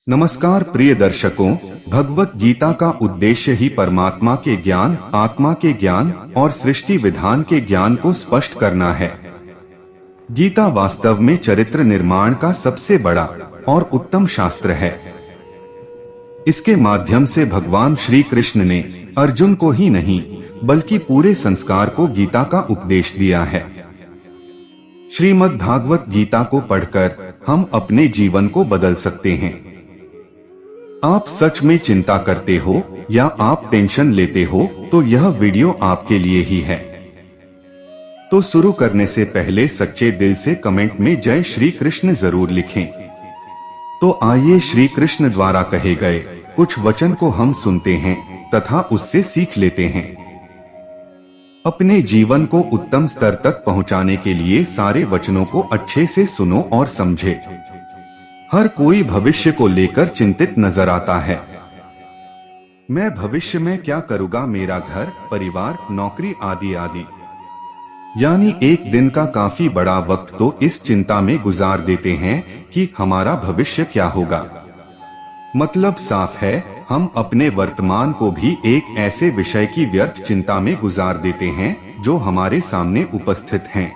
नमस्कार प्रिय दर्शकों, भगवत गीता का उद्देश्य ही परमात्मा के ज्ञान, आत्मा के ज्ञान और सृष्टि विधान के ज्ञान को स्पष्ट करना है। गीता वास्तव में चरित्र निर्माण का सबसे बड़ा और उत्तम शास्त्र है। इसके माध्यम से भगवान श्री कृष्ण ने अर्जुन को ही नहीं बल्कि पूरे संसार को गीता का उपदेश दिया है। श्रीमद् भागवत गीता को पढ़कर हम अपने जीवन को बदल सकते हैं। आप सच में चिंता करते हो या आप टेंशन लेते हो तो यह वीडियो आपके लिए ही है। तो शुरू करने से पहले सच्चे दिल से कमेंट में जय श्री कृष्ण जरूर लिखें। तो आइए श्री कृष्ण द्वारा कहे गए कुछ वचन को हम सुनते हैं तथा उससे सीख लेते हैं। अपने जीवन को उत्तम स्तर तक पहुंचाने के लिए सारे वचनों को अच्छे से सुनो और समझे। हर कोई भविष्य को लेकर चिंतित नजर आता है। मैं भविष्य में क्या करूंगा, मेरा घर, परिवार, नौकरी आदि आदि। यानी एक दिन का काफी बड़ा वक्त तो इस चिंता में गुजार देते हैं कि हमारा भविष्य क्या होगा। मतलब साफ है, हम अपने वर्तमान को भी एक ऐसे विषय की व्यर्थ चिंता में गुजार देते हैं जो हमारे सामने उपस्थित हैं।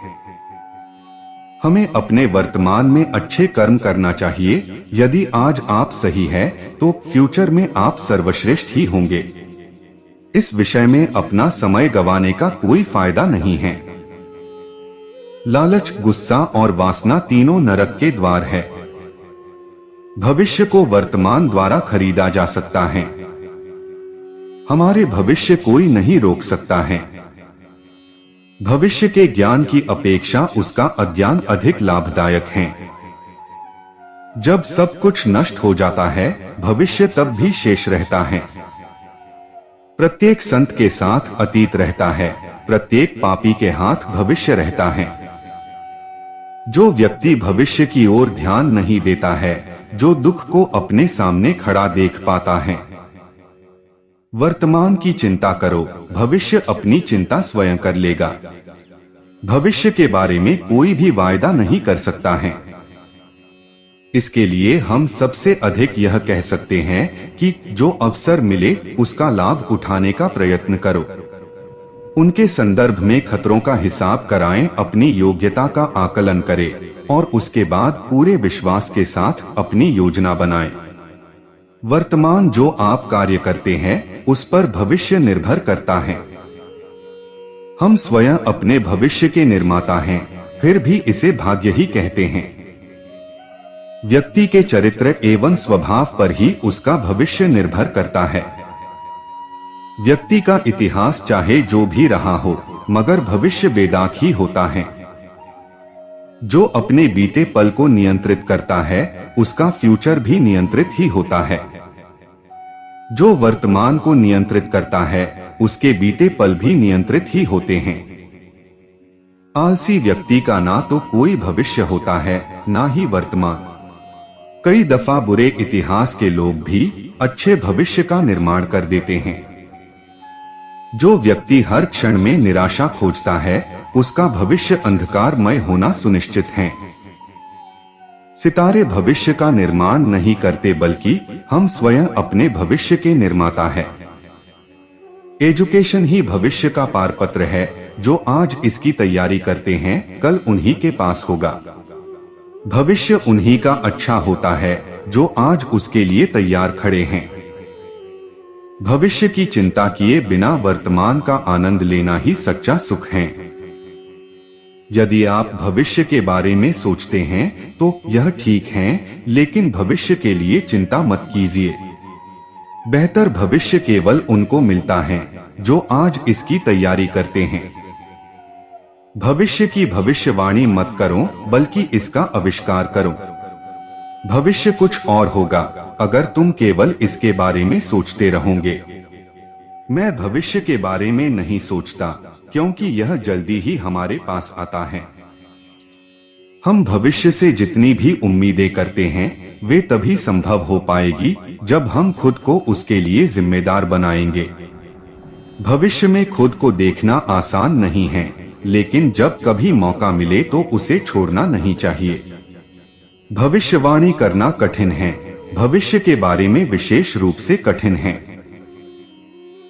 हमें अपने वर्तमान में अच्छे कर्म करना चाहिए। यदि आज आप सही है तो फ्यूचर में आप सर्वश्रेष्ठ ही होंगे। इस विषय में अपना समय गंवाने का कोई फायदा नहीं है। लालच, गुस्सा और वासना तीनों नरक के द्वार है। भविष्य को वर्तमान द्वारा खरीदा जा सकता है। हमारे भविष्य कोई नहीं रोक सकता है। भविष्य के ज्ञान की अपेक्षा उसका अज्ञान अधिक लाभदायक है। जब सब कुछ नष्ट हो जाता है, भविष्य तब भी शेष रहता है। प्रत्येक संत के साथ अतीत रहता है, प्रत्येक पापी के हाथ भविष्य रहता है। जो व्यक्ति भविष्य की ओर ध्यान नहीं देता है, जो दुख को अपने सामने खड़ा देख पाता है। वर्तमान की चिंता करो, भविष्य अपनी चिंता स्वयं कर लेगा। भविष्य के बारे में कोई भी वायदा नहीं कर सकता है। इसके लिए हम सबसे अधिक यह कह सकते हैं कि जो अवसर मिले उसका लाभ उठाने का प्रयत्न करो। उनके संदर्भ में खतरों का हिसाब कराएं, अपनी योग्यता का आकलन करें और उसके बाद पूरे विश्वास के साथ अपनी योजना बनाएं। वर्तमान जो आप कार्य करते हैं उस पर भविष्य निर्भर करता है। हम स्वयं अपने भविष्य के निर्माता हैं, फिर भी इसे भाग्य ही कहते हैं। व्यक्ति के चरित्र एवं स्वभाव पर ही उसका भविष्य निर्भर करता है। व्यक्ति का इतिहास चाहे जो भी रहा हो, मगर भविष्य बेदाग ही होता है। जो अपने बीते पल को नियंत्रित करता है, उसका फ्यूचर भी नियंत्रित ही होता है। जो वर्तमान को नियंत्रित करता है, उसके बीते पल भी नियंत्रित ही होते हैं। आलसी व्यक्ति का ना तो कोई भविष्य होता है, ना ही वर्तमान। कई दफा बुरे इतिहास के लोग भी अच्छे भविष्य का निर्माण कर देते हैं। जो व्यक्ति हर क्षण में निराशा खोजता है, उसका भविष्य अंधकारमय होना सुनिश्चित है। सितारे भविष्य का निर्माण नहीं करते, बल्कि हम स्वयं अपने भविष्य के निर्माता है। एजुकेशन ही भविष्य का पारपत्र है। जो आज इसकी तैयारी करते हैं, कल उन्हीं के पास होगा। भविष्य उन्हीं का अच्छा होता है जो आज उसके लिए तैयार खड़े हैं। भविष्य की चिंता किए बिना वर्तमान का आनंद लेना ही सच्चा सुख है। यदि आप भविष्य के बारे में सोचते हैं तो यह ठीक है, लेकिन भविष्य के लिए चिंता मत कीजिए। बेहतर भविष्य केवल उनको मिलता है जो आज इसकी तैयारी करते हैं। भविष्य की भविष्यवाणी मत करो, बल्कि इसका आविष्कार करो। भविष्य कुछ और होगा अगर तुम केवल इसके बारे में सोचते रहोगे। मैं भविष्य के बारे में नहीं सोचता, क्योंकि यह जल्दी ही हमारे पास आता है। हम भविष्य से जितनी भी उम्मीदें करते हैं, वे तभी संभव हो पाएगी जब हम खुद को उसके लिए जिम्मेदार बनाएंगे। भविष्य में खुद को देखना आसान नहीं है, लेकिन जब कभी मौका मिले तो उसे छोड़ना नहीं चाहिए। भविष्यवाणी करना कठिन है, भविष्य के बारे में विशेष रूप से कठिन है।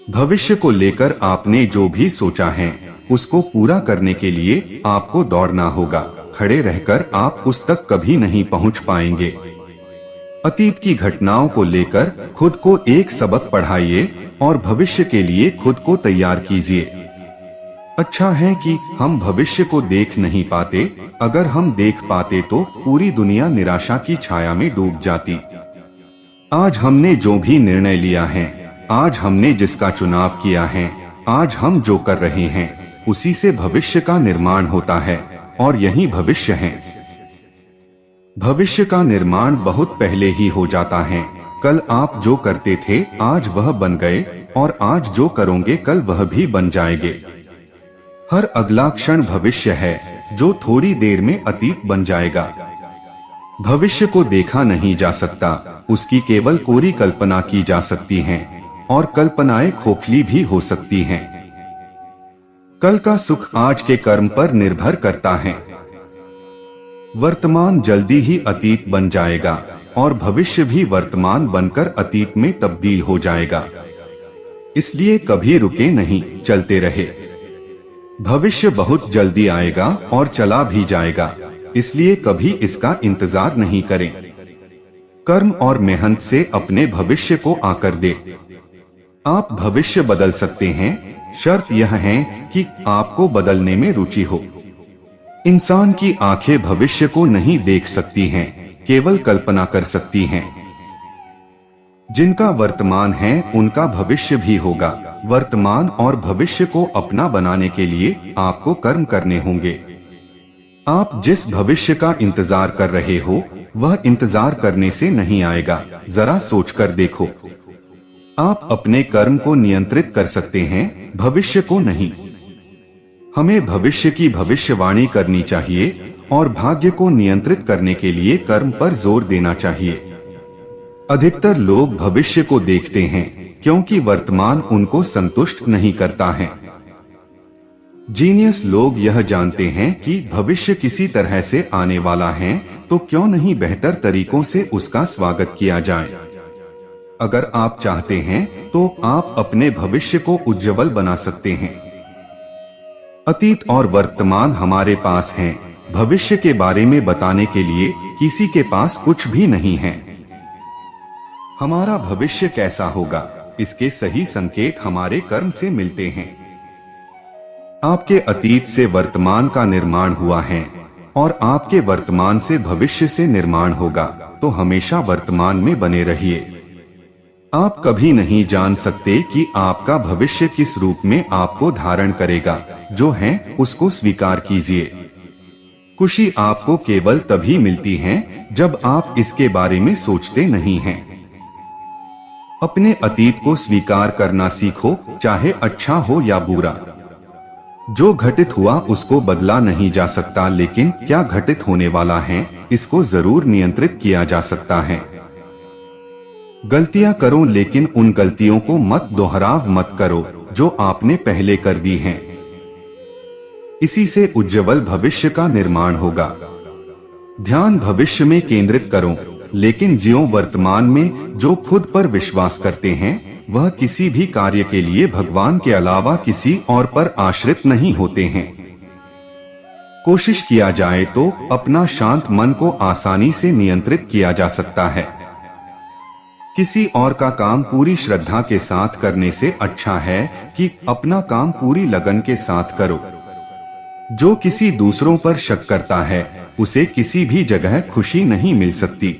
भविष्य को लेकर आपने जो भी सोचा है उसको पूरा करने के लिए आपको दौड़ना होगा। खड़े रहकर आप उस तक कभी नहीं पहुंच पाएंगे। अतीत की घटनाओं को लेकर खुद को एक सबक पढ़ाइए और भविष्य के लिए खुद को तैयार कीजिए। अच्छा है कि हम भविष्य को देख नहीं पाते। अगर हम देख पाते तो पूरी दुनिया निराशा की छाया में डूब जाती। आज हमने जो भी निर्णय लिया है, आज हमने जिसका चुनाव किया है, आज हम जो कर रहे हैं, उसी से भविष्य का निर्माण होता है और यही भविष्य है। भविष्य का निर्माण बहुत पहले ही हो जाता है। कल आप जो करते थे आज वह बन गए और आज जो करोगे कल वह भी बन जाएंगे। हर अगला क्षण भविष्य है जो थोड़ी देर में अतीत बन जाएगा। भविष्य को देखा नहीं जा सकता, उसकी केवल कोरी कल्पना की जा सकती है और कल्पनाएं खोखली भी हो सकती हैं। कल का सुख आज के कर्म पर निर्भर करता है। वर्तमान जल्दी ही अतीत बन जाएगा और भविष्य भी वर्तमान बनकर अतीत में तब्दील हो जाएगा। इसलिए कभी रुके नहीं, चलते रहे। भविष्य बहुत जल्दी आएगा और चला भी जाएगा, इसलिए कभी इसका इंतजार नहीं करें। कर्म और मेहनत से अपने भविष्य को आकर दे। आप भविष्य बदल सकते हैं, शर्त यह है कि आपको बदलने में रुचि हो। इंसान की आंखें भविष्य को नहीं देख सकती हैं, केवल कल्पना कर सकती हैं। जिनका वर्तमान है उनका भविष्य भी होगा। वर्तमान और भविष्य को अपना बनाने के लिए आपको कर्म करने होंगे। आप जिस भविष्य का इंतजार कर रहे हो वह इंतजार करने से नहीं आएगा। जरा सोचकर देखो। आप अपने कर्म को नियंत्रित कर सकते हैं, भविष्य को नहीं। हमें भविष्य की भविष्यवाणी करनी चाहिए और भाग्य को नियंत्रित करने के लिए कर्म पर जोर देना चाहिए। अधिकतर लोग भविष्य को देखते हैं क्योंकि वर्तमान उनको संतुष्ट नहीं करता है। जीनियस लोग यह जानते हैं कि भविष्य किसी तरह से आने वाला है, तो क्यों नहीं बेहतर तरीकों से उसका स्वागत किया जाए। अगर आप चाहते हैं तो आप अपने भविष्य को उज्जवल बना सकते हैं। अतीत और वर्तमान हमारे पास हैं, भविष्य के बारे में बताने के लिए किसी के पास कुछ भी नहीं है। हमारा भविष्य कैसा होगा, इसके सही संकेत हमारे कर्म से मिलते हैं। आपके अतीत से वर्तमान का निर्माण हुआ है और आपके वर्तमान से भविष्य से निर्माण होगा, तो हमेशा वर्तमान में बने रहिए। आप कभी नहीं जान सकते कि आपका भविष्य किस रूप में आपको धारण करेगा। जो है उसको स्वीकार कीजिए। खुशी आपको केवल तभी मिलती है जब आप इसके बारे में सोचते नहीं हैं। अपने अतीत को स्वीकार करना सीखो, चाहे अच्छा हो या बुरा। जो घटित हुआ उसको बदला नहीं जा सकता, लेकिन क्या घटित होने वाला है इसको जरूर नियंत्रित किया जा सकता है। गलतियां करो, लेकिन उन गलतियों को मत दोहराव मत करो जो आपने पहले कर दी हैं। इसी से उज्जवल भविष्य का निर्माण होगा। ध्यान भविष्य में केंद्रित करो, लेकिन जियो वर्तमान में। जो खुद पर विश्वास करते हैं वह किसी भी कार्य के लिए भगवान के अलावा किसी और पर आश्रित नहीं होते हैं। कोशिश किया जाए तो अपना शांत मन को आसानी से नियंत्रित किया जा सकता है। किसी और का काम पूरी श्रद्धा के साथ करने से अच्छा है कि अपना काम पूरी लगन के साथ करो। जो किसी दूसरों पर शक करता है उसे किसी भी जगह खुशी नहीं मिल सकती।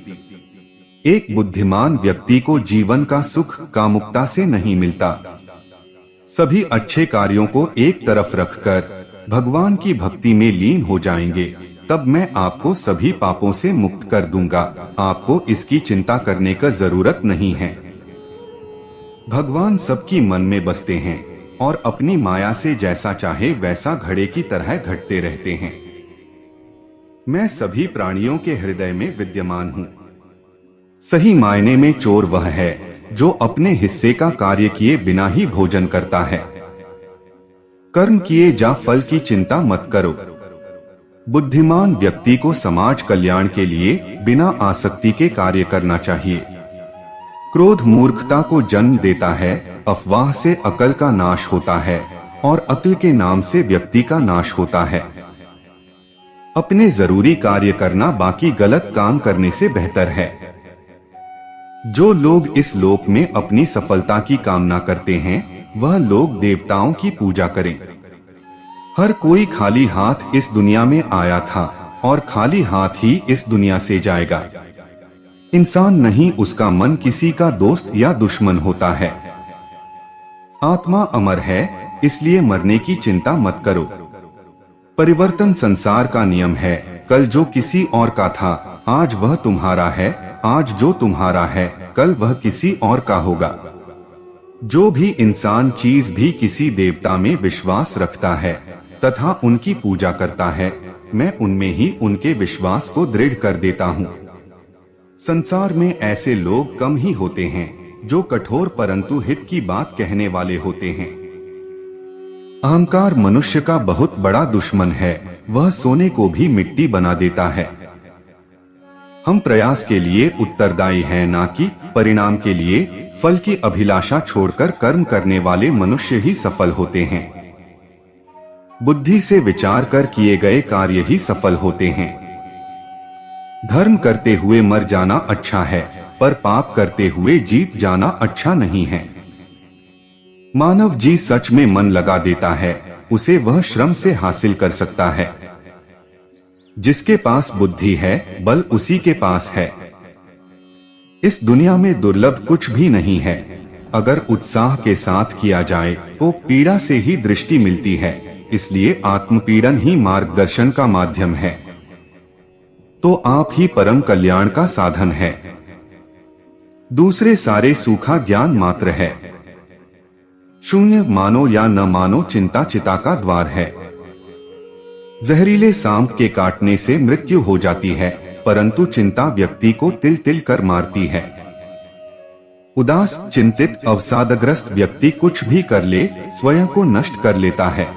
एक बुद्धिमान व्यक्ति को जीवन का सुख कामुकता से नहीं मिलता। सभी अच्छे कार्यों को एक तरफ रखकर भगवान की भक्ति में लीन हो जाएंगे, तब मैं आपको सभी पापों से मुक्त कर दूंगा। आपको इसकी चिंता करने का जरूरत नहीं है। भगवान सबकी मन में बसते हैं और अपनी माया से जैसा चाहे वैसा घड़े की तरह घटते रहते हैं। मैं सभी प्राणियों के हृदय में विद्यमान हूँ। सही मायने में चोर वह है जो अपने हिस्से का कार्य किए बिना ही भोजन करता है। कर्म किए जा फल की चिंता मत करो। बुद्धिमान व्यक्ति को समाज कल्याण के लिए बिना आसक्ति के कार्य करना चाहिए। क्रोध मूर्खता को जन्म देता है, अफवाह से अकल का नाश होता है और अक्ल के नाम से व्यक्ति का नाश होता है। अपने जरूरी कार्य करना बाकी गलत काम करने से बेहतर है। जो लोग इस लोक में अपनी सफलता की कामना करते हैं, वह लोग देवताओं की पूजा करें। हर कोई खाली हाथ इस दुनिया में आया था और खाली हाथ ही इस दुनिया से जाएगा। इंसान नहीं, उसका मन किसी का दोस्त या दुश्मन होता है। आत्मा अमर है, इसलिए मरने की चिंता मत करो। परिवर्तन संसार का नियम है। कल जो किसी और का था, आज वह तुम्हारा है। आज जो तुम्हारा है, कल वह किसी और का होगा। जो भी इंसान चीज भी किसी देवता में विश्वास रखता है तथा उनकी पूजा करता है, मैं उनमें ही उनके विश्वास को दृढ़ कर देता हूँ। संसार में ऐसे लोग कम ही होते हैं जो कठोर परंतु हित की बात कहने वाले होते हैं। अहंकार मनुष्य का बहुत बड़ा दुश्मन है, वह सोने को भी मिट्टी बना देता है। हम प्रयास के लिए उत्तरदायी हैं, ना कि परिणाम के लिए। फल की अभिलाषा छोड़कर कर्म करने वाले मनुष्य ही सफल होते हैं। बुद्धि से विचार कर किए गए कार्य ही सफल होते हैं। धर्म करते हुए मर जाना अच्छा है, पर पाप करते हुए जीत जाना अच्छा नहीं है। मानव जी सच में मन लगा देता है, उसे वह श्रम से हासिल कर सकता है। जिसके पास बुद्धि है, बल उसी के पास है। इस दुनिया में दुर्लभ कुछ भी नहीं है। अगर उत्साह के साथ किया जाए तो पीड़ा से ही दृष्टि मिलती है, इसलिए आत्मपीड़न ही मार्गदर्शन का माध्यम है। तो आप ही परम कल्याण का साधन है। दूसरे सारे सूखा ज्ञान मात्र है। शून्य मानो या न मानो चिंता चिता का द्वार है। जहरीले सांप के काटने से मृत्यु हो जाती है, परंतु चिंता व्यक्ति को तिल तिल कर मारती है। उदास, चिंतित, अवसादग्रस्त व्यक्ति कुछ भी कर ले, स्वयं को नष्ट कर लेता है।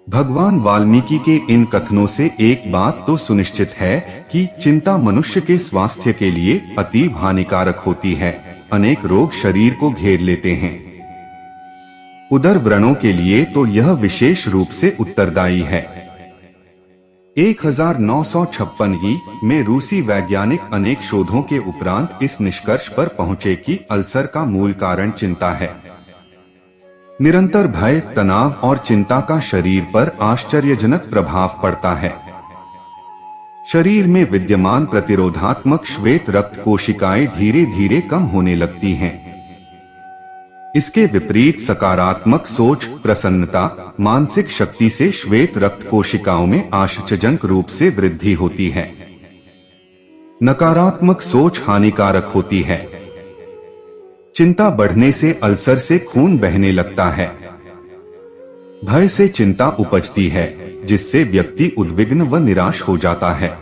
भगवान वाल्मीकि के इन कथनों से एक बात तो सुनिश्चित है कि चिंता मनुष्य के स्वास्थ्य के लिए अतीव हानिकारक होती है। अनेक रोग शरीर को घेर लेते हैं। उदर व्रणों के लिए तो यह विशेष रूप से उत्तरदायी है। 1956 में रूसी वैज्ञानिक अनेक शोधों के उपरांत इस निष्कर्ष पर पहुंचे कि अल्सर का मूल कारण चिंता है। निरंतर भय, तनाव और चिंता का शरीर पर आश्चर्यजनक प्रभाव पड़ता है। शरीर में विद्यमान प्रतिरोधात्मक श्वेत रक्त कोशिकाएं धीरे धीरे कम होने लगती हैं। इसके विपरीत सकारात्मक सोच, प्रसन्नता, मानसिक शक्ति से श्वेत रक्त कोशिकाओं में आश्चर्यजनक रूप से वृद्धि होती है। नकारात्मक सोच हानिकारक होती है। चिंता बढ़ने से अल्सर से खून बहने लगता है। भय से चिंता उपजती है, जिससे व्यक्ति उद्विग्न व निराश हो जाता है।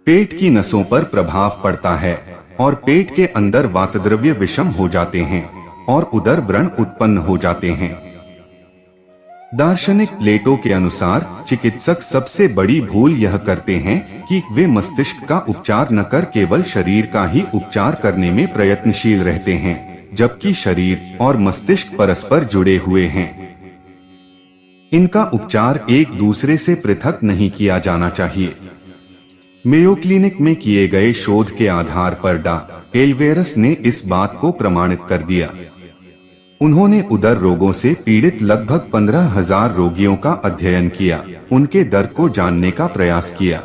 पेट की नसों पर प्रभाव पड़ता है और पेट के अंदर वातद्रव्य विषम हो जाते हैं और उदर व्रण उत्पन्न हो जाते हैं। दार्शनिक प्लेटो के अनुसार चिकित्सक सबसे बड़ी भूल यह करते हैं कि वे मस्तिष्क का उपचार न कर केवल शरीर का ही उपचार करने में प्रयत्नशील रहते हैं, जबकि शरीर और मस्तिष्क परस्पर जुड़े हुए हैं। इनका उपचार एक दूसरे से पृथक नहीं किया जाना चाहिए। मेयो क्लिनिक में किए गए शोध के आधार पर डॉ. एल्वेरस ने इस बात को प्रमाणित कर दिया। उन्होंने उदर रोगों से पीड़ित लगभग 15,000 रोगियों का अध्ययन किया, उनके दर्द को जानने का प्रयास किया।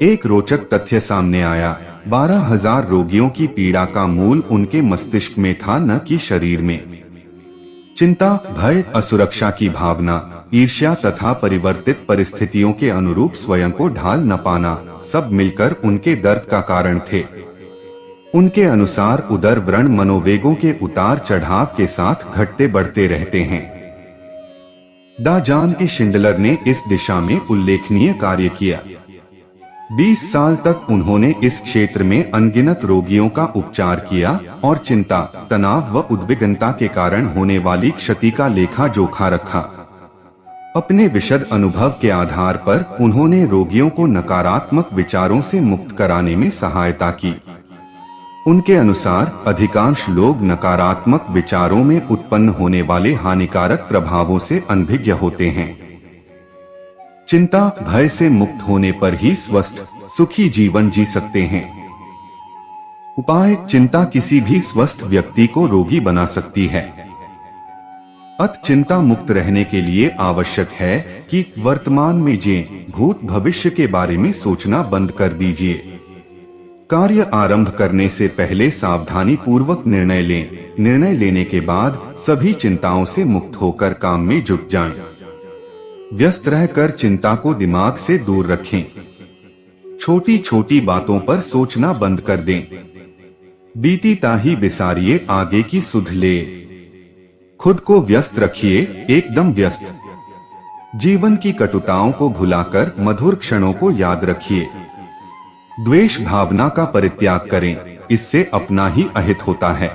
एक रोचक तथ्य सामने आया, 12,000 रोगियों की पीड़ा का मूल उनके मस्तिष्क में था, न कि शरीर में। चिंता, भय, असुरक्षा की भावना, ईर्ष्या तथा परिवर्तित परिस्थितियों के अनुरूप स्वयं को ढाल न पाना, सब मिलकर उनके दर्द का कारण थे। उनके अनुसार उदर व्रण मनोवेगों के उतार चढ़ाव के साथ घटते बढ़ते रहते हैं। डॉ. जॉन ए. शिंडलर ने इस दिशा में उल्लेखनीय कार्य किया। 20 साल तक उन्होंने इस क्षेत्र में अनगिनत रोगियों का उपचार किया और चिंता, तनाव व उद्विग्नता के कारण होने वाली क्षति का लेखा जोखा रखा। अपने विशद अनुभव के आधार पर उन्होंने रोगियों को नकारात्मक विचारों से मुक्त कराने में सहायता की। उनके अनुसार अधिकांश लोग नकारात्मक विचारों में उत्पन्न होने वाले हानिकारक प्रभावों से अनभिज्ञ होते हैं। चिंता, भय से मुक्त होने पर ही स्वस्थ, सुखी जीवन जी सकते हैं। उपाय: चिंता किसी भी स्वस्थ व्यक्ति को रोगी बना सकती है। चिंता मुक्त रहने के लिए आवश्यक है कि वर्तमान में जिएं, भूत भविष्य के बारे में सोचना बंद कर दीजिए। कार्य आरंभ करने से पहले सावधानी पूर्वक निर्णय लें। निर्णय लेने के बाद सभी चिंताओं से मुक्त होकर काम में जुट जाएं। व्यस्त रहकर चिंता को दिमाग से दूर रखें। छोटी छोटी बातों पर सोचना बंद कर दें। बीती ताही बिसारिए, आगे की सुध ले। खुद को व्यस्त रखिए, एकदम व्यस्त। जीवन की कटुताओं को भुलाकर मधुर क्षणों को याद रखिए। द्वेष भावना का परित्याग करें, इससे अपना ही अहित होता है।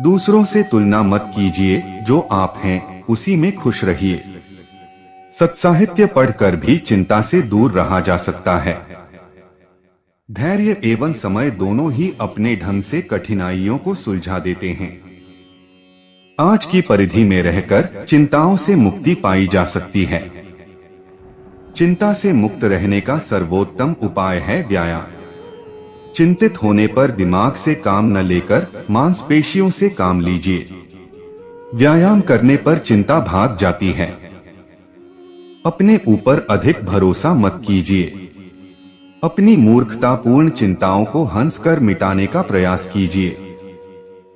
दूसरों से तुलना मत कीजिए, जो आप हैं उसी में खुश रहिए। सत्साहित्य पढ़कर भी चिंता से दूर रहा जा सकता है। धैर्य एवं समय दोनों ही अपने ढंग से कठिनाइयों को सुलझा देते हैं। आज की परिधि में रहकर चिंताओं से मुक्ति पाई जा सकती है। चिंता से मुक्त रहने का सर्वोत्तम उपाय है व्यायाम। चिंतित होने पर दिमाग से काम न लेकर मांसपेशियों से काम लीजिए। व्यायाम करने पर चिंता भाग जाती है। अपने ऊपर अधिक भरोसा मत कीजिए। अपनी मूर्खतापूर्ण चिंताओं को हंसकर मिटाने का प्रयास कीजिए।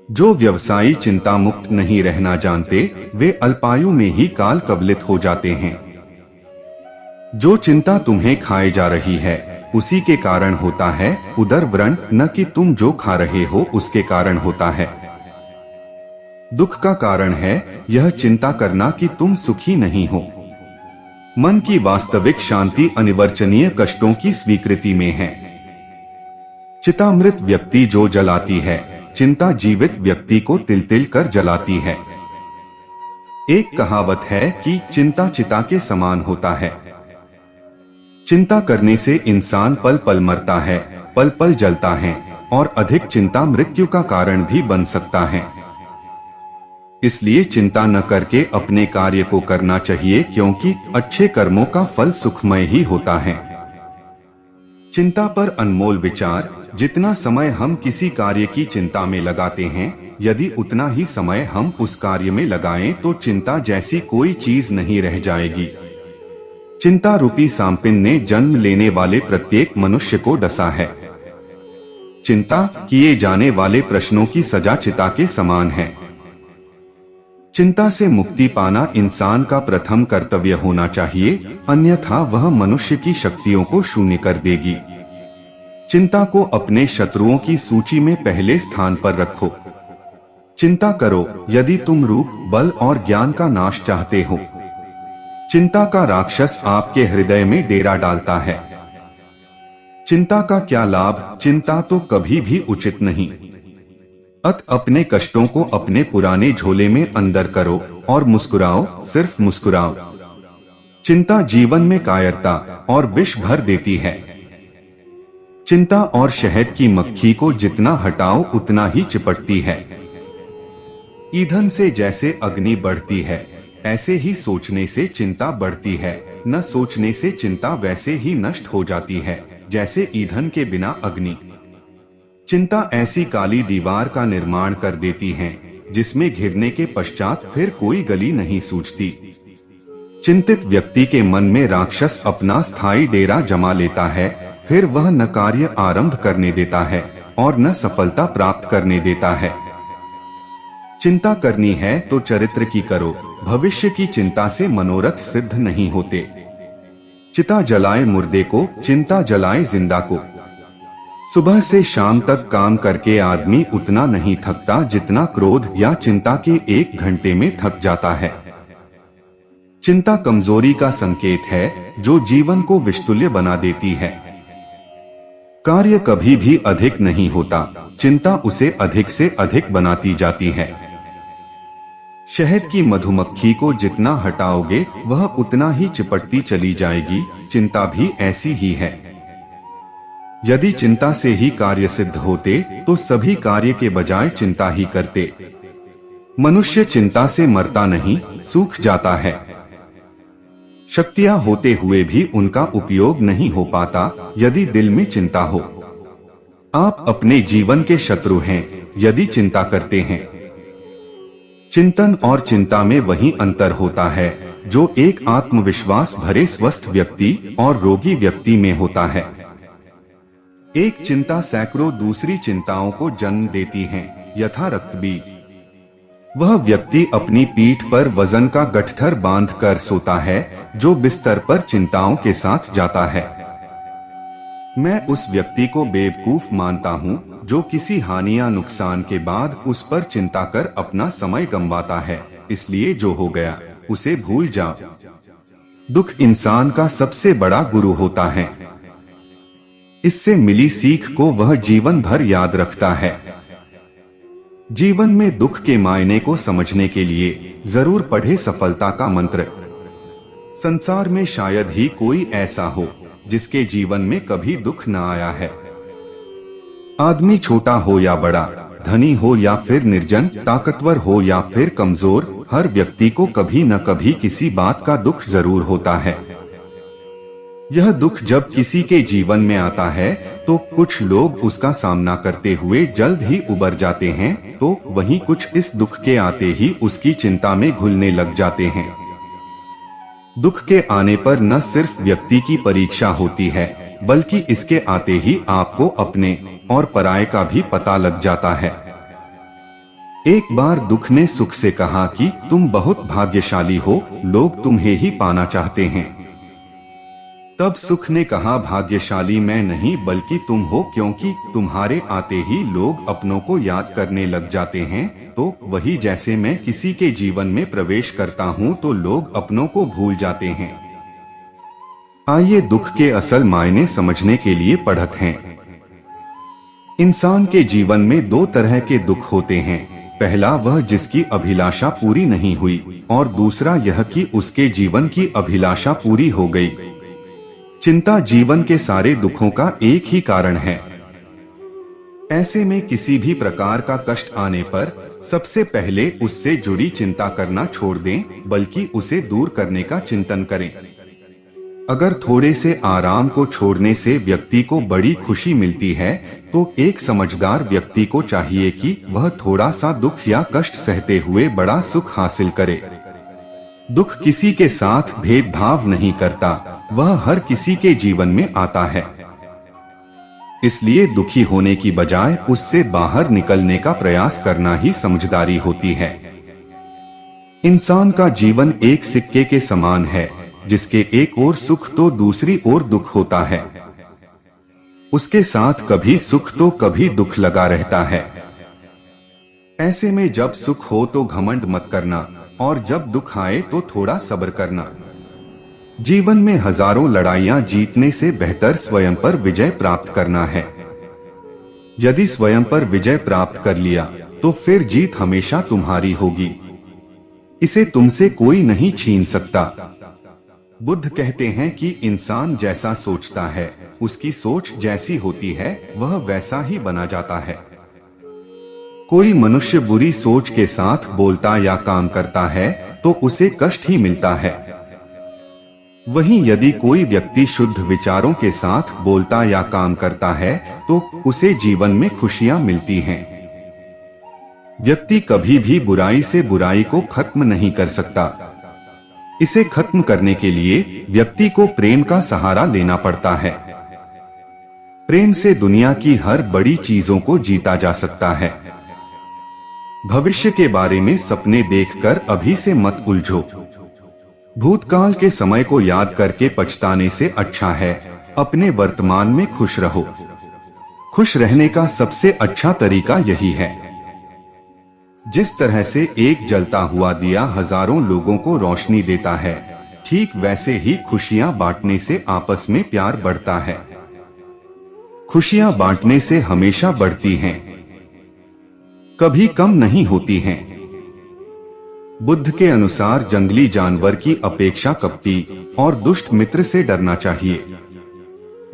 जो व्यवसायी चिंता मुक्त नहीं रहना जानते, वे अल्पायु में ही काल कवलित हो जाते हैं। जो चिंता तुम्हें खाए जा रही है, उसी के कारण होता है उदर व्रण, न कि तुम जो खा रहे हो उसके कारण होता है। दुख का कारण है यह चिंता करना कि तुम सुखी नहीं हो। मन की वास्तविक शांति अनिवर्चनीय कष्टों की स्वीकृति में है। चितामृत व्यक्ति जो जलाती है, चिंता जीवित व्यक्ति को तिल तिल कर जलाती है। एक कहावत है कि चिंता चिता के समान होता है। चिंता करने से इंसान पल पल मरता है, पल पल जलता है और अधिक चिंता मृत्यु का कारण भी बन सकता है। इसलिए चिंता न करके अपने कार्य को करना चाहिए, क्योंकि अच्छे कर्मों का फल सुखमय ही होता है। चिंता पर अनमोल विचार: जितना समय हम किसी कार्य की चिंता में लगाते हैं, यदि उतना ही समय हम उस कार्य में लगाएं तो चिंता जैसी कोई चीज नहीं रह जाएगी। चिंता रूपी सांपिन ने जन्म लेने वाले प्रत्येक मनुष्य को डसा है। चिंता किए जाने वाले प्रश्नों की सजा चिता के समान है। चिंता से मुक्ति पाना इंसान का प्रथम कर्तव्य होना चाहिए, अन्यथा वह मनुष्य की शक्तियों को शून्य कर देगी। चिंता को अपने शत्रुओं की सूची में पहले स्थान पर रखो। चिंता करो यदि तुम रूप, बल और ज्ञान का नाश चाहते हो। चिंता का राक्षस आपके हृदय में डेरा डालता है। चिंता का क्या लाभ? चिंता तो कभी भी उचित नहीं। अपने कष्टों को अपने पुराने झोले में अंदर करो और मुस्कुराओ, सिर्फ मुस्कुराओ। चिंता जीवन में कायरता और विष भर देती है। चिंता और शहद की मक्खी को जितना हटाओ उतना ही चिपटती है। ईंधन से जैसे अग्नि बढ़ती है, ऐसे ही सोचने से चिंता बढ़ती है। न सोचने से चिंता वैसे ही नष्ट हो जाती है जैसे ईंधन के बिना अग्नि। चिंता ऐसी काली दीवार का निर्माण कर देती है जिसमें घिरने के पश्चात फिर कोई गली नहीं सूझती। चिंतित व्यक्ति के मन में राक्षस अपना स्थायी डेरा जमा लेता है, फिर वह न कार्य आरंभ करने देता है और न सफलता प्राप्त करने देता है। चिंता करनी है तो चरित्र की करो, भविष्य की चिंता से मनोरथ सिद्ध नहीं होते। चिता जलाए मुर्दे को, चिंता जलाए जिंदा को। सुबह से शाम तक काम करके आदमी उतना नहीं थकता जितना क्रोध या चिंता के 1 घंटे में थक जाता है। चिंता कमजोरी का संकेत है जो जीवन को विषतुल्य बना देती है। कार्य कभी भी अधिक नहीं होता, चिंता उसे अधिक से अधिक बनाती जाती है। शहद की मधुमक्खी को जितना हटाओगे वह उतना ही चिपटती चली जाएगी। चिंता भी ऐसी ही है। यदि चिंता से ही कार्य सिद्ध होते तो सभी कार्य के बजाय चिंता ही करते। मनुष्य चिंता से मरता नहीं, सूख जाता है। शक्तियां होते हुए भी उनका उपयोग नहीं हो पाता यदि दिल में चिंता हो। आप अपने जीवन के शत्रु हैं यदि चिंता करते हैं। चिंतन और चिंता में वही अंतर होता है जो एक आत्मविश्वास भरे स्वस्थ व्यक्ति और रोगी व्यक्ति में होता है। एक चिंता सैकड़ों दूसरी चिंताओं को जन्म देती है, यथा रक्तबीज। वह व्यक्ति अपनी पीठ पर वजन का गट्ठर बांध कर सोता है जो बिस्तर पर चिंताओं के साथ जाता है। मैं उस व्यक्ति को बेवकूफ मानता हूँ जो किसी हानि या नुकसान के बाद उस पर चिंता कर अपना समय गंवाता है। इसलिए जो हो गया उसे भूल जाओ। दुख इंसान का सबसे बड़ा गुरु होता है। इससे मिली सीख को वह जीवन भर याद रखता है। जीवन में दुख के मायने को समझने के लिए जरूर पढ़े सफलता का मंत्र। संसार में शायद ही कोई ऐसा हो जिसके जीवन में कभी दुख न आया है। आदमी छोटा हो या बड़ा, धनी हो या फिर निर्जन, ताकतवर हो या फिर कमजोर, हर व्यक्ति को कभी न कभी किसी बात का दुख जरूर होता है। यह दुख जब किसी के जीवन में आता है तो कुछ लोग उसका सामना करते हुए जल्द ही उबर जाते हैं, तो वहीं कुछ इस दुख के आते ही उसकी चिंता में घुलने लग जाते हैं। दुख के आने पर न सिर्फ व्यक्ति की परीक्षा होती है बल्कि इसके आते ही आपको अपने और पराये का भी पता लग जाता है। एक बार दुख ने सुख से कहा कि तुम बहुत भाग्यशाली हो, लोग तुम्हें ही पाना चाहते हैं। तब सुख ने कहा भाग्यशाली मैं नहीं बल्कि तुम हो, क्योंकि तुम्हारे आते ही लोग अपनों को याद करने लग जाते हैं। तो वही जैसे मैं किसी के जीवन में प्रवेश करता हूँ तो लोग अपनों को भूल जाते हैं। आइए दुख के असल मायने समझने के लिए पढ़ते हैं। इंसान के जीवन में दो तरह के दुख होते हैं। पहला वह जिसकी अभिलाषा पूरी नहीं हुई और दूसरा यह कि उसके जीवन की अभिलाषा पूरी हो गई। चिंता जीवन के सारे दुखों का एक ही कारण है। ऐसे में किसी भी प्रकार का कष्ट आने पर सबसे पहले उससे जुड़ी चिंता करना छोड़ दें, बल्कि उसे दूर करने का चिंतन करें। अगर थोड़े से आराम को छोड़ने से व्यक्ति को बड़ी खुशी मिलती है तो एक समझदार व्यक्ति को चाहिए कि वह थोड़ा सा दुख या कष्ट सहते हुए बड़ा सुख हासिल करे। दुख किसी के साथ भेदभाव नहीं करता, वह हर किसी के जीवन में आता है। इसलिए दुखी होने की बजाय उससे बाहर निकलने का प्रयास करना ही समझदारी होती है। इंसान का जीवन एक सिक्के के समान है, जिसके एक ओर सुख तो दूसरी ओर दुख होता है। उसके साथ कभी सुख तो कभी दुख लगा रहता है। ऐसे में जब सुख हो तो घमंड मत करना और जब दुख आए तो थोड़ा सब्र करना। जीवन में हजारों लड़ाइयां जीतने से बेहतर स्वयं पर विजय प्राप्त करना है। यदि स्वयं पर विजय प्राप्त कर लिया तो फिर जीत हमेशा तुम्हारी होगी। इसे तुमसे कोई नहीं छीन सकता। बुद्ध कहते हैं कि इंसान जैसा सोचता है, उसकी सोच जैसी होती है वह वैसा ही बना जाता है। कोई मनुष्य बुरी सोच के साथ बोलता या काम करता है तो उसे कष्ट ही मिलता है। वहीं यदि कोई व्यक्ति शुद्ध विचारों के साथ बोलता या काम करता है तो उसे जीवन में खुशियां मिलती हैं। व्यक्ति कभी भी बुराई से बुराई को खत्म नहीं कर सकता। इसे खत्म करने के लिए व्यक्ति को प्रेम का सहारा लेना पड़ता है। प्रेम से दुनिया की हर बड़ी चीजों को जीता जा सकता है। भविष्य के बारे में सपने देखकर अभी से मत उलझो। भूतकाल के समय को याद करके पछताने से अच्छा है अपने वर्तमान में खुश रहो। खुश रहने का सबसे अच्छा तरीका यही है। जिस तरह से एक जलता हुआ दिया हजारों लोगों को रोशनी देता है, ठीक वैसे ही खुशियां बांटने से आपस में प्यार बढ़ता है। खुशियां बांटने से हमेशा बढ़ती हैं, कभी कम नहीं होती हैं। बुद्ध के अनुसार जंगली जानवर की अपेक्षा कपटी और दुष्ट मित्र से डरना चाहिए।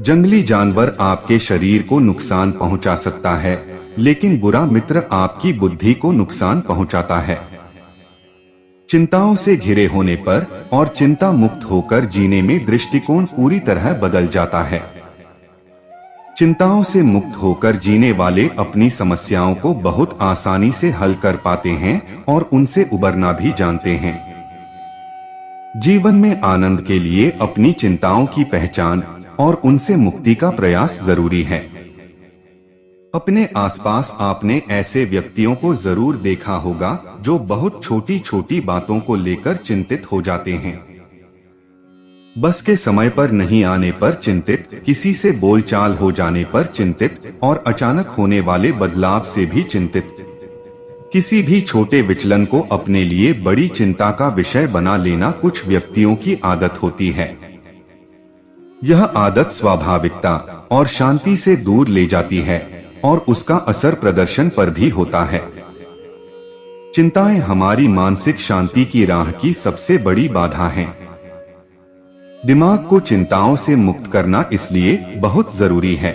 जंगली जानवर आपके शरीर को नुकसान पहुंचा सकता है, लेकिन बुरा मित्र आपकी बुद्धि को नुकसान पहुंचाता है। चिंताओं से घिरे होने पर और चिंता मुक्त होकर जीने में दृष्टिकोण पूरी तरह बदल जाता है। चिंताओं से मुक्त होकर जीने वाले अपनी समस्याओं को बहुत आसानी से हल कर पाते हैं और उनसे उबरना भी जानते हैं। जीवन में आनंद के लिए अपनी चिंताओं की पहचान और उनसे मुक्ति का प्रयास जरूरी है। अपने आसपास आपने ऐसे व्यक्तियों को जरूर देखा होगा जो बहुत छोटी छोटी बातों को लेकर चिंतित हो जाते हैं। बस के समय पर नहीं आने पर चिंतित, किसी से बोलचाल हो जाने पर चिंतित और अचानक होने वाले बदलाव से भी चिंतित। किसी भी छोटे विचलन को अपने लिए बड़ी चिंता का विषय बना लेना कुछ व्यक्तियों की आदत होती है। यह आदत स्वाभाविकता और शांति से दूर ले जाती है और उसका असर प्रदर्शन पर भी होता है। चिंताएं हमारी मानसिक शांति की राह की सबसे बड़ी बाधा हैं। दिमाग को चिंताओं से मुक्त करना इसलिए बहुत जरूरी है।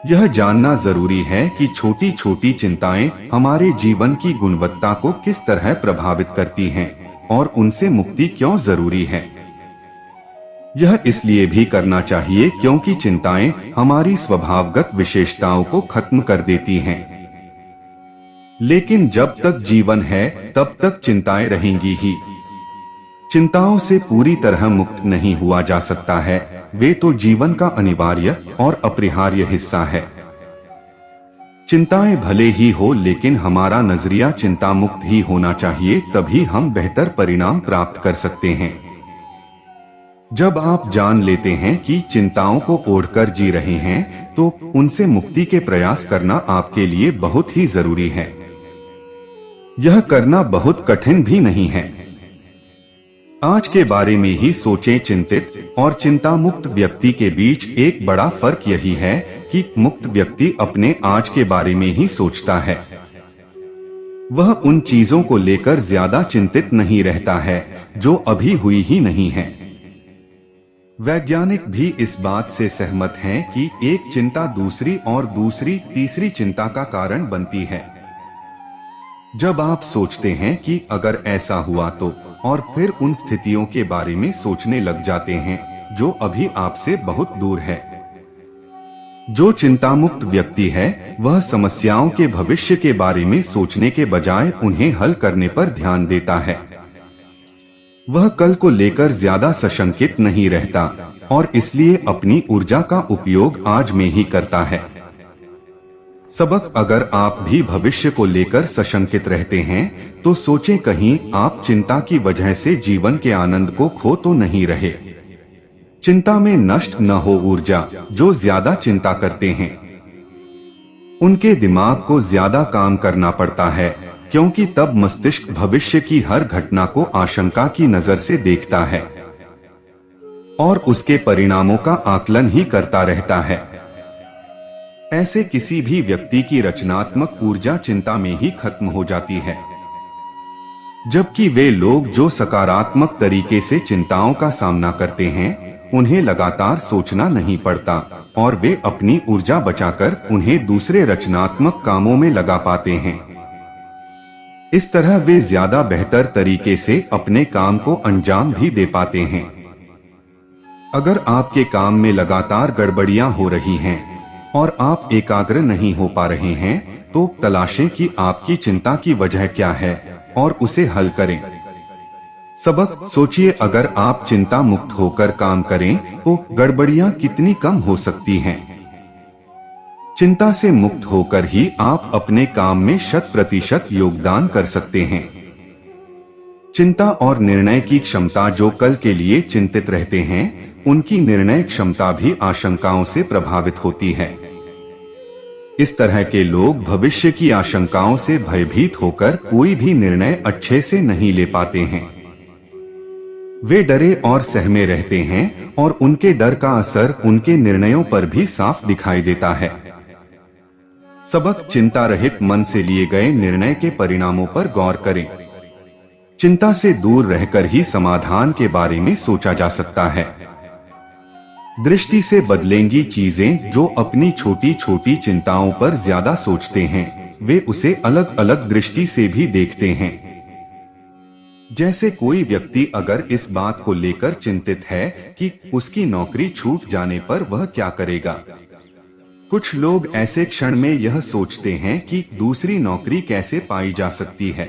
यह जानना जरूरी है कि छोटी छोटी चिंताएं हमारे जीवन की गुणवत्ता को किस तरह प्रभावित करती हैं और उनसे मुक्ति क्यों जरूरी है। यह इसलिए भी करना चाहिए क्योंकि चिंताएं हमारी स्वभावगत विशेषताओं को खत्म कर देती हैं। लेकिन जब तक जीवन है तब तक चिंताएं रहेंगी ही। चिंताओं से पूरी तरह मुक्त नहीं हुआ जा सकता है, वे तो जीवन का अनिवार्य और अपरिहार्य हिस्सा है। चिंताएं भले ही हो, लेकिन हमारा नजरिया चिंता मुक्त ही होना चाहिए, तभी हम बेहतर परिणाम प्राप्त कर सकते हैं। जब आप जान लेते हैं कि चिंताओं को ओढ़कर जी रहे हैं, तो उनसे मुक्ति के प्रयास करना आपके लिए बहुत ही जरूरी है। यह करना बहुत कठिन भी नहीं है। आज के बारे में ही सोचें। चिंतित और चिंता मुक्त व्यक्ति के बीच एक बड़ा फर्क यही है कि मुक्त व्यक्ति अपने आज के बारे में ही सोचता है। वह उन चीजों को लेकर ज्यादा चिंतित नहीं रहता है जो अभी हुई ही नहीं है। वैज्ञानिक भी इस बात से सहमत हैं कि एक चिंता दूसरी और दूसरी तीसरी चिंता का कारण बनती है। जब आप सोचते हैं कि अगर ऐसा हुआ तो, और फिर उन स्थितियों के बारे में सोचने लग जाते हैं जो अभी आपसे बहुत दूर है। जो चिंता मुक्त व्यक्ति है वह समस्याओं के भविष्य के बारे में सोचने के बजाय उन्हें हल करने पर ध्यान देता है। वह कल को लेकर ज्यादा सशंकित नहीं रहता और इसलिए अपनी ऊर्जा का उपयोग आज में ही करता है। सबक, अगर आप भी भविष्य को लेकर सशंकित रहते हैं तो सोचें कहीं आप चिंता की वजह से जीवन के आनंद को खो तो नहीं रहे। चिंता में नष्ट न हो ऊर्जा। जो ज्यादा चिंता करते हैं उनके दिमाग को ज्यादा काम करना पड़ता है, क्योंकि तब मस्तिष्क भविष्य की हर घटना को आशंका की नजर से देखता है और उसके परिणामों का आकलन ही करता रहता है। ऐसे किसी भी व्यक्ति की रचनात्मक ऊर्जा चिंता में ही खत्म हो जाती है, जबकि वे लोग जो सकारात्मक तरीके से चिंताओं का सामना करते हैं उन्हें लगातार सोचना नहीं पड़ता और वे अपनी ऊर्जा बचाकर उन्हें दूसरे रचनात्मक कामों में लगा पाते हैं। इस तरह वे ज्यादा बेहतर तरीके से अपने काम को अंजाम भी दे पाते हैं। अगर आपके काम में लगातार गड़बड़ियां हो रही हैं और आप एकाग्र नहीं हो पा रहे हैं, तो तलाशें कि आपकी चिंता की वजह क्या है और उसे हल करें। सबक, सोचिए अगर आप चिंता मुक्त होकर काम करें तो गड़बड़ियां कितनी कम हो सकती हैं। चिंता से मुक्त होकर ही आप अपने काम में 100% योगदान कर सकते हैं। चिंता और निर्णय की क्षमता, जो कल के लिए चिंतित रहते हैं उनकी निर्णय क्षमता भी आशंकाओं से प्रभावित होती है। इस तरह के लोग भविष्य की आशंकाओं से भयभीत होकर कोई भी निर्णय अच्छे से नहीं ले पाते हैं। वे डरे और सहमे रहते हैं और उनके डर का असर उनके निर्णयों पर भी साफ दिखाई देता है। सबक: चिंता रहित मन से लिए गए निर्णय के परिणामों पर गौर करें। चिंता से दूर रहकर ही समाधान के बारे में सोचा जा सकता है। दृष्टि से बदलेंगी चीजें। जो अपनी छोटी छोटी चिंताओं पर ज्यादा सोचते हैं, वे उसे अलग अलग दृष्टि से भी देखते हैं। जैसे कोई व्यक्ति अगर इस बात को लेकर चिंतित है कि उसकी नौकरी छूट जाने पर वह क्या करेगा। कुछ लोग ऐसे क्षण में यह सोचते हैं कि दूसरी नौकरी कैसे पाई जा सकती है,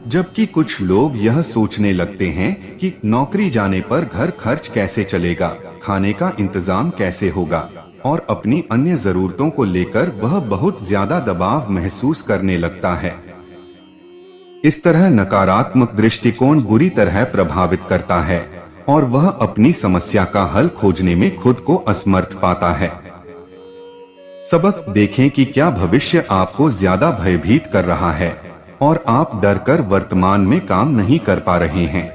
जबकि कुछ लोग यह सोचने लगते हैं कि नौकरी जाने पर घर खर्च कैसे चलेगा, खाने का इंतजाम कैसे होगा, और अपनी अन्य जरूरतों को लेकर वह बहुत ज्यादा दबाव महसूस करने लगता है। इस तरह नकारात्मक दृष्टिकोण बुरी तरह प्रभावित करता है और वह अपनी समस्या का हल खोजने में खुद को असमर्थ पाता है। सबक: देखें कि क्या भविष्य आपको ज्यादा भयभीत कर रहा है और आप डरकर वर्तमान में काम नहीं कर पा रहे हैं।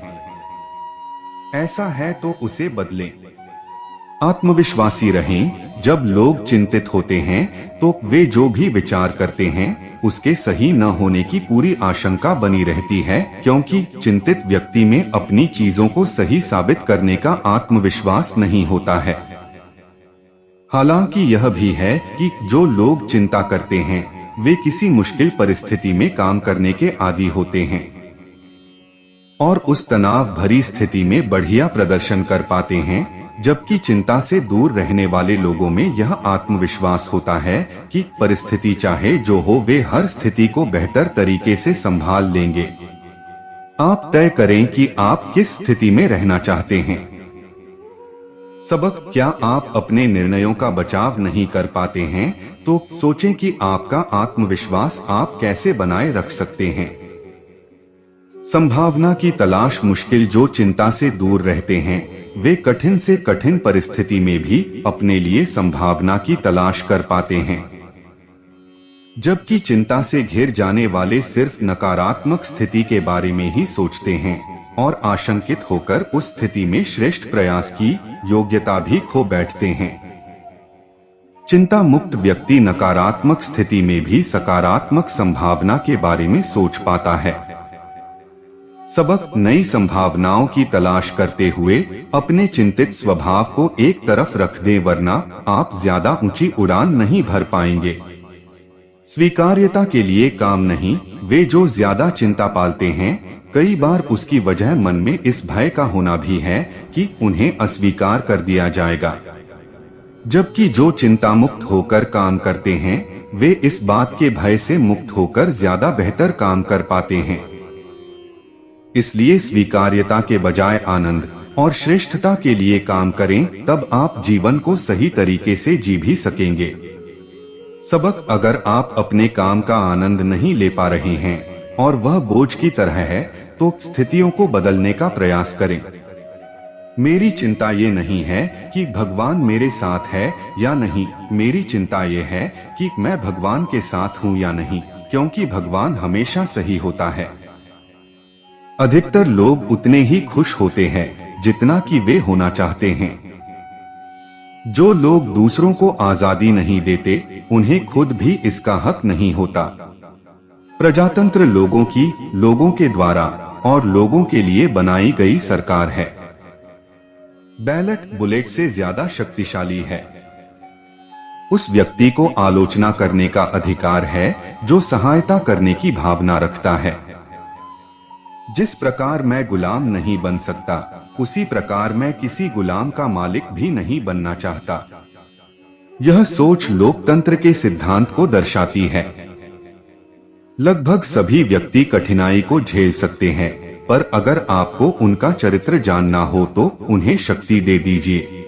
ऐसा है तो उसे बदलें। आत्मविश्वासी रहें। जब लोग चिंतित होते हैं तो वे जो भी विचार करते हैं उसके सही न होने की पूरी आशंका बनी रहती है, क्योंकि चिंतित व्यक्ति में अपनी चीजों को सही साबित करने का आत्मविश्वास नहीं होता है। हालांकि यह भी है कि जो लोग चिंता करते हैं वे किसी मुश्किल परिस्थिति में काम करने के आदी होते हैं और उस तनाव भरी स्थिति में बढ़िया प्रदर्शन कर पाते हैं, जबकि चिंता से दूर रहने वाले लोगों में यह आत्मविश्वास होता है कि परिस्थिति चाहे जो हो वे हर स्थिति को बेहतर तरीके से संभाल लेंगे। आप तय करें कि आप किस स्थिति में रहना चाहते हैं। सबक: क्या आप अपने निर्णयों का बचाव नहीं कर पाते हैं तो सोचें कि आपका आत्मविश्वास आप कैसे बनाए रख सकते हैं। संभावना की तलाश मुश्किल: जो चिंता से दूर रहते हैं वे कठिन से कठिन परिस्थिति में भी अपने लिए संभावना की तलाश कर पाते हैं, जबकि चिंता से घिर जाने वाले सिर्फ नकारात्मक स्थिति के बारे में ही सोचते हैं और आशंकित होकर उस स्थिति में श्रेष्ठ प्रयास की योग्यता भी खो बैठते हैं। चिंता मुक्त व्यक्ति नकारात्मक स्थिति में भी सकारात्मक संभावना के बारे में सोच पाता है। सबक: नई संभावनाओं की तलाश करते हुए अपने चिंतित स्वभाव को एक तरफ रख दें, वरना आप ज्यादा ऊंची उड़ान नहीं भर पाएंगे। स्वीकार्यता के लिए काम नहीं। वे जो ज्यादा चिंता पालते हैं कई बार उसकी वजह मन में इस भय का होना भी है कि उन्हें अस्वीकार कर दिया जाएगा, जबकि जो चिंता मुक्त होकर काम करते हैं वे इस बात के भय से मुक्त होकर ज्यादा बेहतर काम कर पाते हैं। इसलिए स्वीकार्यता के बजाय आनंद और श्रेष्ठता के लिए काम करें, तब आप जीवन को सही तरीके से जी भी सकेंगे। सबक: अगर आप अपने काम का आनंद नहीं ले पा रहे हैं और वह बोझ की तरह है तो स्थितियों को बदलने का प्रयास करें। मेरी चिंता ये नहीं है कि भगवान मेरे साथ है या नहीं, मेरी चिंता ये है कि मैं भगवान के साथ हूँ या नहीं, क्योंकि भगवान हमेशा सही होता है। अधिकतर लोग उतने ही खुश होते हैं जितना कि वे होना चाहते हैं। जो लोग दूसरों को आजादी नहीं देते उन्हें खुद भी इसका हक नहीं होता। प्रजातंत्र लोगों के द्वारा और लोगों के लिए बनाई गई सरकार है। बैलेट बुलेट से ज्यादा शक्तिशाली है। उस व्यक्ति को आलोचना करने का अधिकार है जो सहायता करने की भावना रखता है। जिस प्रकार मैं गुलाम नहीं बन सकता, उसी प्रकार मैं किसी गुलाम का मालिक भी नहीं बनना चाहता। यह सोच लोकतंत्र के सिद्धांत को दर्शाती है। लगभग सभी व्यक्ति कठिनाई को झेल सकते हैं, पर अगर आपको उनका चरित्र जानना हो तो उन्हें शक्ति दे दीजिए।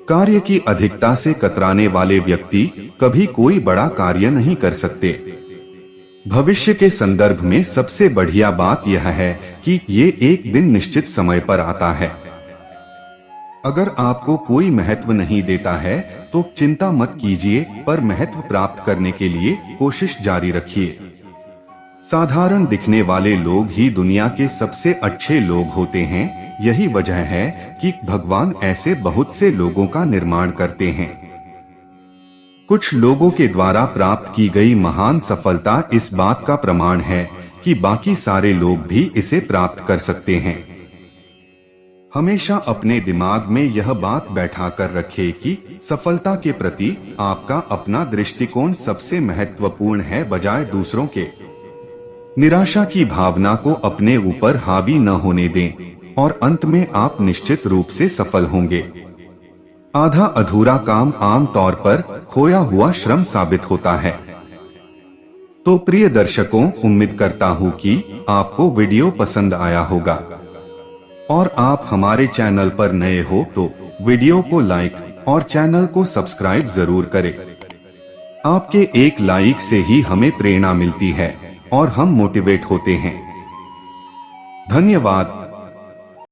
कार्य की अधिकता से कतराने वाले व्यक्ति कभी कोई बड़ा कार्य नहीं कर सकते। भविष्य के संदर्भ में सबसे बढ़िया बात यह है कि ये एक दिन निश्चित समय पर आता है। अगर आपको कोई महत्व नहीं देता है तो चिंता मत कीजिए, पर महत्व प्राप्त करने के लिए कोशिश जारी रखिए। साधारण दिखने वाले लोग ही दुनिया के सबसे अच्छे लोग होते हैं। यही वजह है कि भगवान ऐसे बहुत से लोगों का निर्माण करते हैं। कुछ लोगों के द्वारा प्राप्त की गई महान सफलता इस बात का प्रमाण है कि बाकी सारे लोग भी इसे प्राप्त कर सकते हैं। हमेशा अपने दिमाग में यह बात बैठा कर रखें कि सफलता के प्रति आपका अपना दृष्टिकोण सबसे महत्वपूर्ण है, बजाय दूसरों के। निराशा की भावना को अपने ऊपर हावी न होने दें और अंत में आप निश्चित रूप से सफल होंगे। आधा अधूरा काम आम तौर पर खोया हुआ श्रम साबित होता है। तो प्रिय दर्शकों, उम्मीद करता हूँ कि आपको वीडियो पसंद आया होगा और आप हमारे चैनल पर नए हो तो वीडियो को लाइक और चैनल को सब्सक्राइब जरूर करें। आपके एक लाइक से ही हमें प्रेरणा मिलती है और हम मोटिवेट होते हैं। धन्यवाद।